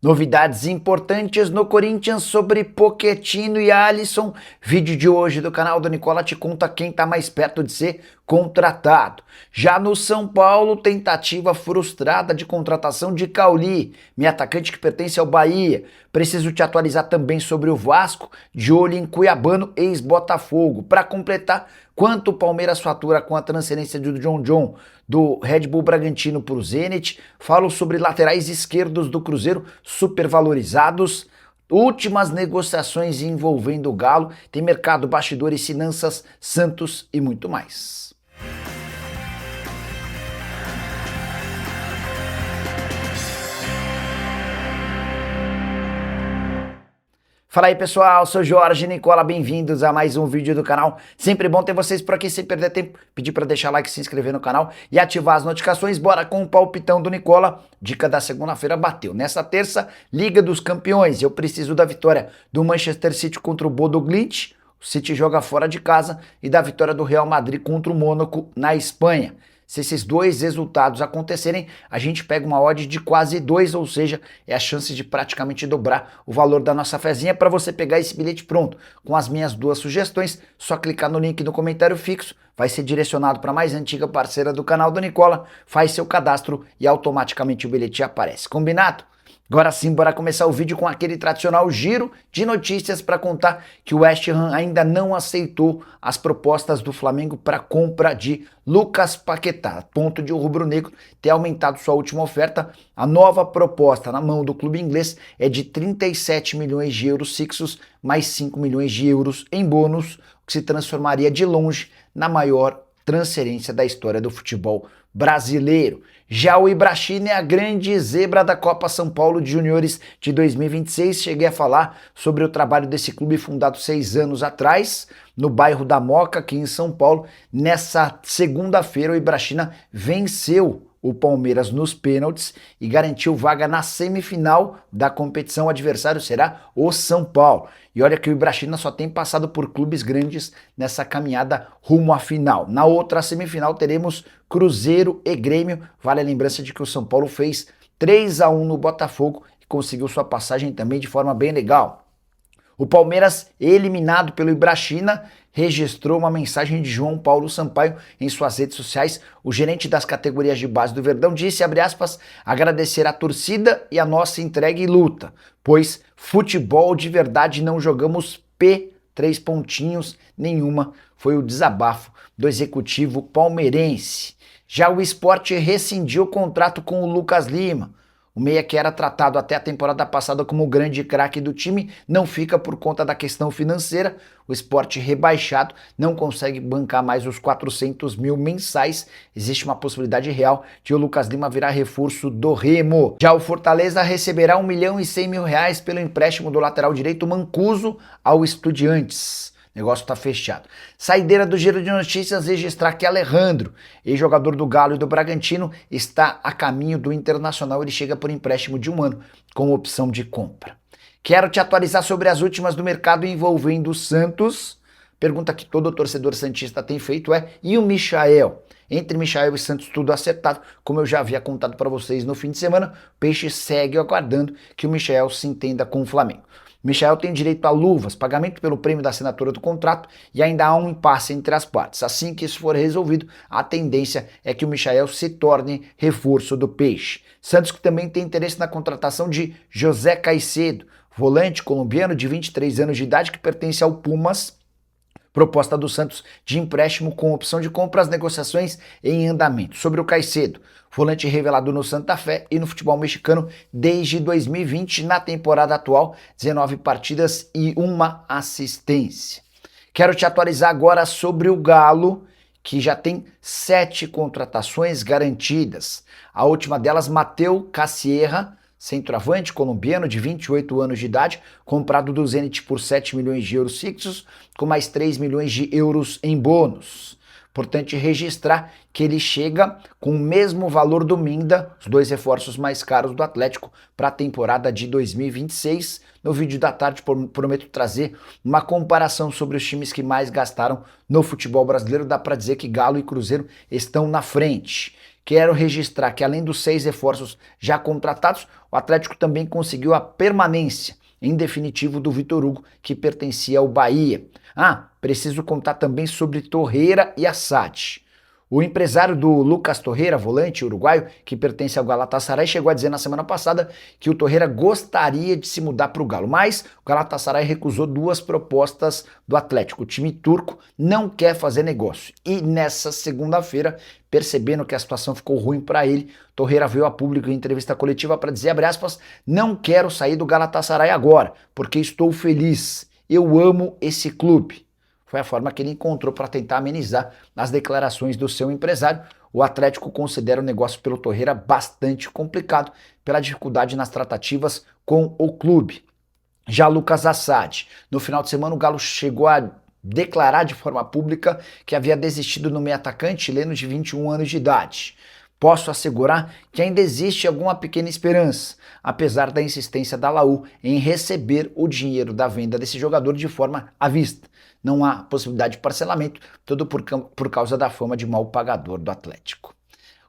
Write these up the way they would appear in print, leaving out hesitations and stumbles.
Novidades importantes no Corinthians sobre Pochettino e Alisson. Vídeo de hoje do canal do Nicola te conta quem está mais perto de ser contratado. Já no São Paulo, tentativa frustrada de contratação de Cauli, meio atacante que pertence ao Bahia. Preciso te atualizar também sobre o Vasco, de olho em Cuiabano, ex-Botafogo. Para completar, quanto o Palmeiras fatura com a transferência do John do Red Bull Bragantino para o Zenit. Falo sobre laterais esquerdos do Cruzeiro supervalorizados. Últimas negociações envolvendo o Galo. Tem mercado, bastidores, finanças, Santos e muito mais. Fala aí pessoal, sou Jorge Nicola, bem-vindos a mais um vídeo do canal. Sempre bom ter vocês por aqui, sem perder tempo. Pedir para deixar like, se inscrever no canal e ativar as notificações. Bora com o palpitão do Nicola. Dica da segunda-feira bateu. Nessa terça, Liga dos Campeões. Eu preciso da vitória do Manchester City contra o Bodo Glimt. O City joga fora de casa e da vitória do Real Madrid contra o Mônaco na Espanha. Se esses dois resultados acontecerem, a gente pega uma odd de quase 2, ou seja, é a chance de praticamente dobrar o valor da nossa fezinha. Para você pegar esse bilhete pronto com as minhas duas sugestões, só clicar no link no comentário fixo, vai ser direcionado para a mais antiga parceira do canal do Nicola, faz seu cadastro e automaticamente o bilhete aparece. Combinado? Agora sim, bora começar o vídeo com aquele tradicional giro de notícias para contar que o West Ham ainda não aceitou as propostas do Flamengo para compra de Lucas Paquetá, a ponto de o rubro-negro ter aumentado sua última oferta. A nova proposta na mão do clube inglês é de 37 milhões de euros fixos, mais 5 milhões de euros em bônus, o que se transformaria de longe na maior transferência da história do futebol brasileiro. Já o Ibrachina é a grande zebra da Copa São Paulo de Juniores de 2026. Cheguei a falar sobre o trabalho desse clube fundado 6 anos atrás, no bairro da Moca, aqui em São Paulo. Nessa segunda-feira, o Ibrachina venceu o Palmeiras nos pênaltis e garantiu vaga na semifinal da competição. O adversário será o São Paulo. E olha que o Ibrachina só tem passado por clubes grandes nessa caminhada rumo à final. Na outra semifinal teremos Cruzeiro e Grêmio. Vale a lembrança de que o São Paulo fez 3-1 no Botafogo e conseguiu sua passagem também de forma bem legal. O Palmeiras, eliminado pelo Ibrachina, registrou uma mensagem de João Paulo Sampaio em suas redes sociais. O gerente das categorias de base do Verdão disse, abre aspas, agradecer a torcida e a nossa entrega e luta, pois futebol de verdade não jogamos P3 pontinhos nenhuma, foi o desabafo do executivo palmeirense. Já o Sport rescindiu o contrato com o Lucas Lima. O meia que era tratado até a temporada passada como o grande craque do time não fica por conta da questão financeira. O Sport rebaixado não consegue bancar mais os 400 mil mensais. Existe uma possibilidade real de o Lucas Lima virar reforço do Remo. Já o Fortaleza receberá R$1.100.000 pelo empréstimo do lateral direito Mancuso ao Estudiantes. O negócio tá fechado. Saideira do giro de notícias, registrar que Alejandro, ex-jogador do Galo e do Bragantino, está a caminho do Internacional. Ele chega por empréstimo de 1 ano, com opção de compra. Quero te atualizar sobre as últimas do mercado envolvendo o Santos. Pergunta que todo torcedor santista tem feito é, e o Michael? Entre Michael e Santos tudo acertado, como eu já havia contado para vocês no fim de semana, o Peixe segue aguardando que o Michael se entenda com o Flamengo. Michael tem direito a luvas, pagamento pelo prêmio da assinatura do contrato e ainda há um impasse entre as partes. Assim que isso for resolvido, a tendência é que o Michael se torne reforço do Peixe. Santos que também tem interesse na contratação de José Caicedo, volante colombiano de 23 anos de idade que pertence ao Pumas. Proposta do Santos de empréstimo com opção de compra, as negociações em andamento. Sobre o Caicedo, volante revelado no Santa Fé e no futebol mexicano desde 2020, na temporada atual, 19 partidas e 1 assistência. Quero te atualizar agora sobre o Galo, que já tem 7 contratações garantidas. A última delas, Mateu Cassierra, centroavante colombiano de 28 anos de idade, comprado do Zenit por 7 milhões de euros fixos, com mais 3 milhões de euros em bônus. Importante registrar que ele chega com o mesmo valor do Minda, os 2 reforços mais caros do Atlético, para a temporada de 2026. No vídeo da tarde prometo trazer uma comparação sobre os times que mais gastaram no futebol brasileiro. Dá para dizer que Galo e Cruzeiro estão na frente. Quero registrar que além dos 6 reforços já contratados, o Atlético também conseguiu a permanência em definitivo do Vitor Hugo, que pertencia ao Bahia. Preciso contar também sobre Torreira e Assad. O empresário do Lucas Torreira, volante uruguaio, que pertence ao Galatasaray, chegou a dizer na semana passada que o Torreira gostaria de se mudar para o Galo, mas o Galatasaray recusou 2 propostas do Atlético. O time turco não quer fazer negócio. E nessa segunda-feira, percebendo que a situação ficou ruim para ele, Torreira veio a público em entrevista coletiva para dizer, abre aspas, não quero sair do Galatasaray agora, porque estou feliz. Eu amo esse clube. Foi a forma que ele encontrou para tentar amenizar as declarações do seu empresário. O Atlético considera o negócio pelo Torreira bastante complicado pela dificuldade nas tratativas com o clube. Já Lucas Assad, no final de semana o Galo chegou a declarar de forma pública que havia desistido no meio atacante chileno de 21 anos de idade. Posso assegurar que ainda existe alguma pequena esperança, apesar da insistência da Laú em receber o dinheiro da venda desse jogador de forma à vista. Não há possibilidade de parcelamento, tudo por causa da fama de mau pagador do Atlético.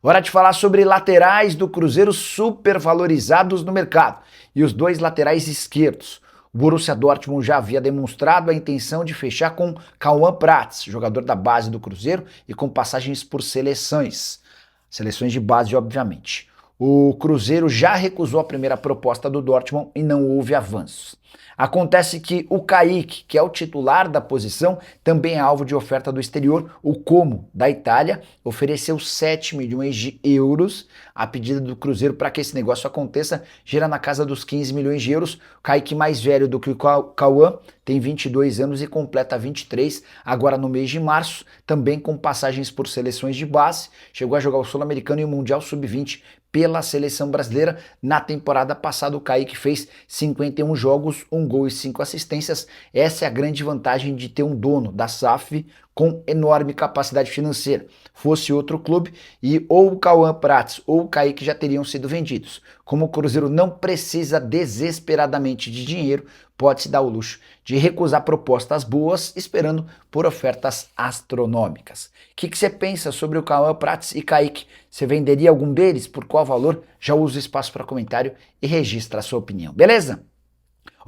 Hora de falar sobre laterais do Cruzeiro supervalorizados no mercado e os 2 laterais esquerdos. O Borussia Dortmund já havia demonstrado a intenção de fechar com Cauã Prats, jogador da base do Cruzeiro e com passagens por seleções de base, obviamente. O Cruzeiro já recusou a primeira proposta do Dortmund e não houve avanços. Acontece que o Kaique, que é o titular da posição, também é alvo de oferta do exterior. O Como, da Itália, ofereceu 7 milhões de euros a pedido do Cruzeiro para que esse negócio aconteça, gira na casa dos 15 milhões de euros. O Kaique mais velho do que o Cauã, tem 22 anos e completa 23 agora no mês de março, também com passagens por seleções de base, chegou a jogar o Sul-Americano e o Mundial Sub-20 pela seleção brasileira. Na temporada passada o Kaique fez 51 jogos, 1 gol e 5 assistências. Essa é a grande vantagem de ter um dono da SAF com enorme capacidade financeira. Fosse outro clube e ou o Cauã Prats ou o Kaique já teriam sido vendidos. Como o Cruzeiro não precisa desesperadamente de dinheiro, pode-se dar o luxo de recusar propostas boas, esperando por ofertas astronômicas. O que você pensa sobre o Cauã Prats e Kaique? Você venderia algum deles? Por qual valor? Já usa o espaço para comentário e registra a sua opinião, beleza?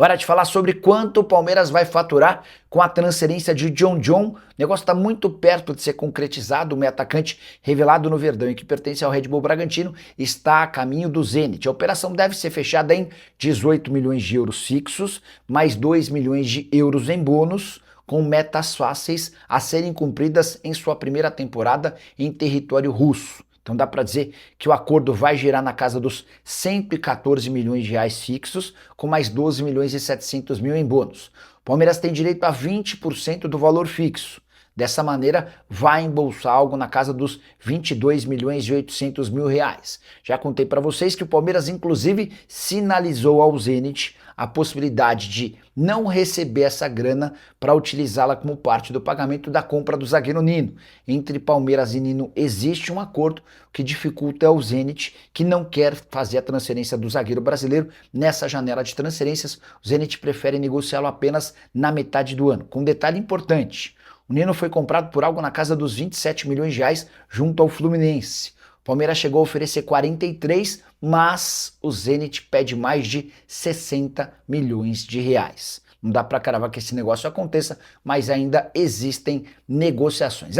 Hora de falar sobre quanto o Palmeiras vai faturar com a transferência de John. O negócio está muito perto de ser concretizado. O meio atacante revelado no Verdão e que pertence ao Red Bull Bragantino está a caminho do Zenit. A operação deve ser fechada em 18 milhões de euros fixos, mais 2 milhões de euros em bônus, com metas fáceis a serem cumpridas em sua primeira temporada em território russo. Então dá para dizer que o acordo vai girar na casa dos 114 milhões de reais fixos, com mais 12 milhões e 700 mil em bônus. O Palmeiras tem direito a 20% do valor fixo. Dessa maneira, vai embolsar algo na casa dos 22 milhões e 800 mil reais. Já contei para vocês que o Palmeiras, inclusive, sinalizou ao Zenit a possibilidade de não receber essa grana para utilizá-la como parte do pagamento da compra do zagueiro Nino. Entre Palmeiras e Nino existe um acordo que dificulta ao Zenit, que não quer fazer a transferência do zagueiro brasileiro nessa janela de transferências. O Zenit prefere negociá-lo apenas na metade do ano. Com um detalhe importante: o Nino foi comprado por algo na casa dos 27 milhões de reais junto ao Fluminense. O Palmeiras chegou a oferecer 43, mas o Zenit pede mais de 60 milhões de reais. Não dá para cravar que esse negócio aconteça, mas ainda existem negociações.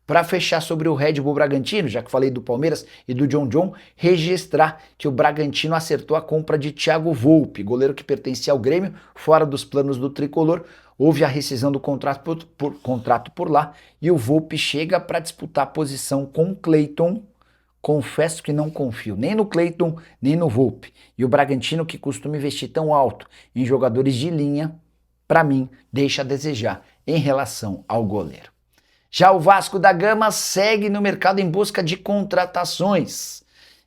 Para fechar sobre o Red Bull Bragantino, já que falei do Palmeiras e do John, registrar que o Bragantino acertou a compra de Thiago Volpi, goleiro que pertencia ao Grêmio, fora dos planos do tricolor. Houve a rescisão do contrato por lá e o Volpi chega para disputar a posição com o Cleiton. Confesso que não confio nem no Cleiton, nem no Volpi. E o Bragantino, que costuma investir tão alto em jogadores de linha, para mim, deixa a desejar em relação ao goleiro. Já o Vasco da Gama segue no mercado em busca de contratações.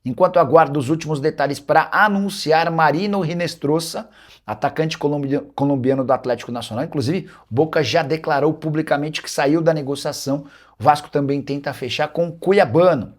Enquanto aguarda os últimos detalhes para anunciar Marino Hinestrosa, atacante colombiano do Atlético Nacional. Inclusive, Boca já declarou publicamente que saiu da negociação. O Vasco também tenta fechar com Cuiabano.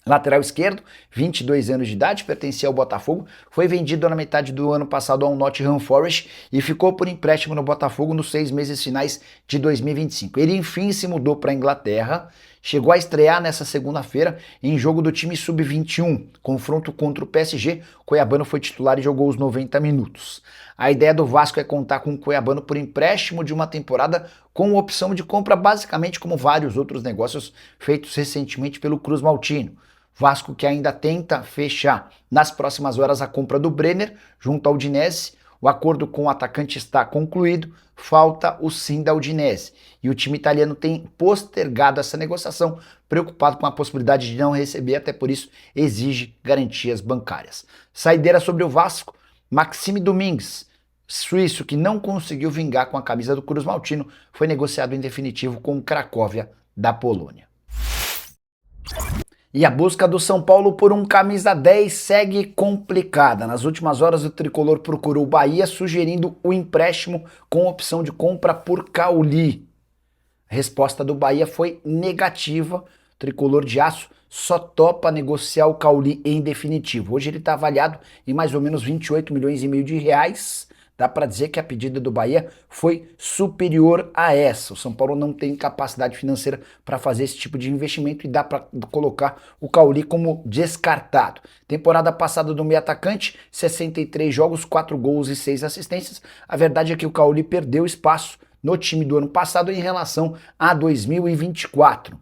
Lateral esquerdo, 22 anos de idade, pertencia ao Botafogo, foi vendido na metade do ano passado ao Nottingham Forest e ficou por empréstimo no Botafogo nos 6 meses finais de 2025. Ele enfim se mudou para a Inglaterra, chegou a estrear nessa segunda-feira em jogo do time sub-21, confronto contra o PSG. Cuiabano foi titular e jogou os 90 minutos. A ideia do Vasco é contar com o Cuiabano por empréstimo de uma temporada com opção de compra, basicamente como vários outros negócios feitos recentemente pelo Cruz Maltino. Vasco que ainda tenta fechar nas próximas horas a compra do Brenner junto ao Udinese. O acordo com o atacante está concluído, falta o sim da Udinese. E o time italiano tem postergado essa negociação, preocupado com a possibilidade de não receber, até por isso exige garantias bancárias. Saideira sobre o Vasco, Maxime Domingues, suíço que não conseguiu vingar com a camisa do Cruz Maltino, foi negociado em definitivo com o Cracóvia da Polônia. E a busca do São Paulo por um camisa 10 segue complicada. Nas últimas horas, o tricolor procurou o Bahia, sugerindo o empréstimo com opção de compra por Cauli. A resposta do Bahia foi negativa. O tricolor de aço só topa negociar o Cauli em definitivo. Hoje ele está avaliado em mais ou menos 28 milhões e meio de reais. Dá para dizer que a pedida do Bahia foi superior a essa. O São Paulo não tem capacidade financeira para fazer esse tipo de investimento e dá para colocar o Cauli como descartado. Temporada passada do meio atacante, 63 jogos, 4 gols e 6 assistências. A verdade é que o Cauli perdeu espaço no time do ano passado em relação a 2024.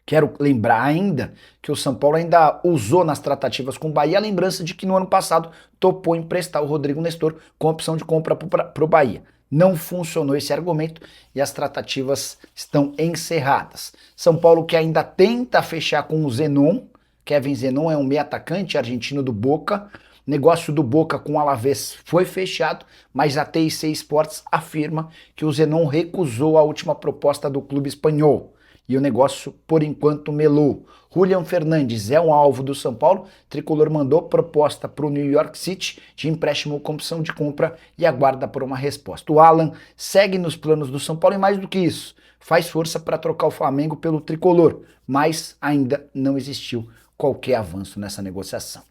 Quero lembrar ainda que o São Paulo ainda usou nas tratativas com o Bahia a lembrança de que no ano passado topou emprestar o Rodrigo Nestor com opção de compra para o Bahia. Não funcionou esse argumento e as tratativas estão encerradas. São Paulo que ainda tenta fechar com o Zenon. Kevin Zenon é um meio atacante argentino do Boca. Negócio do Boca com o Alavés foi fechado, mas a TIC Sports afirma que o Zenon recusou a última proposta do clube espanhol. E o negócio, por enquanto, melou. Julian Fernandes é um alvo do São Paulo. O tricolor mandou proposta para o New York City de empréstimo com opção de compra e aguarda por uma resposta. O Alan segue nos planos do São Paulo e mais do que isso, faz força para trocar o Flamengo pelo tricolor, mas ainda não existiu qualquer avanço nessa negociação.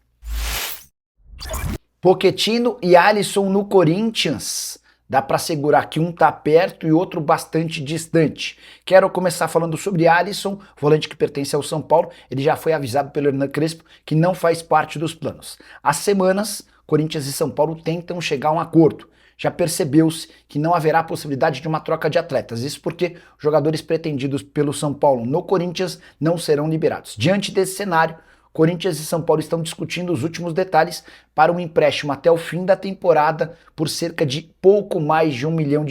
Pochettino e Alisson no Corinthians. Dá para assegurar que um tá perto e outro bastante distante. Quero começar falando sobre Alisson, volante que pertence ao São Paulo. Ele já foi avisado pelo Hernan Crespo que não faz parte dos planos. Há semanas, Corinthians e São Paulo tentam chegar a um acordo. Já percebeu-se que não haverá possibilidade de uma troca de atletas. Isso porque jogadores pretendidos pelo São Paulo no Corinthians não serão liberados. Diante desse cenário, Corinthians e São Paulo estão discutindo os últimos detalhes para um empréstimo até o fim da temporada por cerca de pouco mais de R$1 milhão.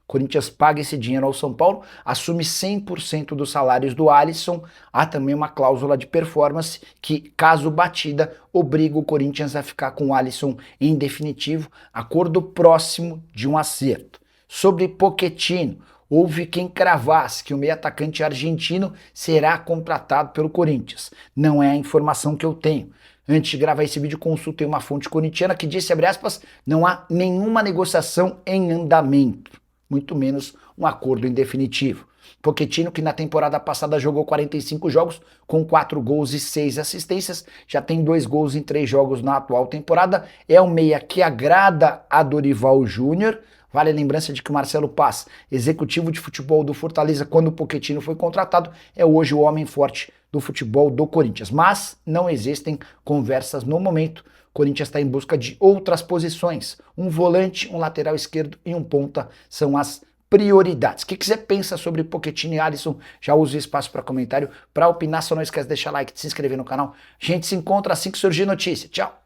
Corinthians paga esse dinheiro ao São Paulo, assume 100% dos salários do Alisson. Há também uma cláusula de performance que, caso batida, obriga o Corinthians a ficar com o Alisson em definitivo, acordo próximo de um acerto. Sobre Pochettino, houve quem cravasse que o meio atacante argentino será contratado pelo Corinthians. Não é a informação que eu tenho. Antes de gravar esse vídeo, consultei uma fonte corintiana que disse, abre aspas, não há nenhuma negociação em andamento, muito menos um acordo em definitivo. Pochettino, que na temporada passada jogou 45 jogos, com 4 gols e 6 assistências, já tem 2 gols em 3 jogos na atual temporada, é um meia que agrada a Dorival Júnior. Vale a lembrança de que o Marcelo Paz, executivo de futebol do Fortaleza, quando o Pochettino foi contratado, é hoje o homem forte do futebol do Corinthians. Mas não existem conversas no momento. O Corinthians está em busca de outras posições. Um volante, um lateral esquerdo e um ponta são as prioridades. O que você pensa sobre Pochettino e Alisson? Já use o espaço para comentário. Para opinar, só não esquece de deixar like, de se inscrever no canal. A gente se encontra assim que surgir notícia. Tchau!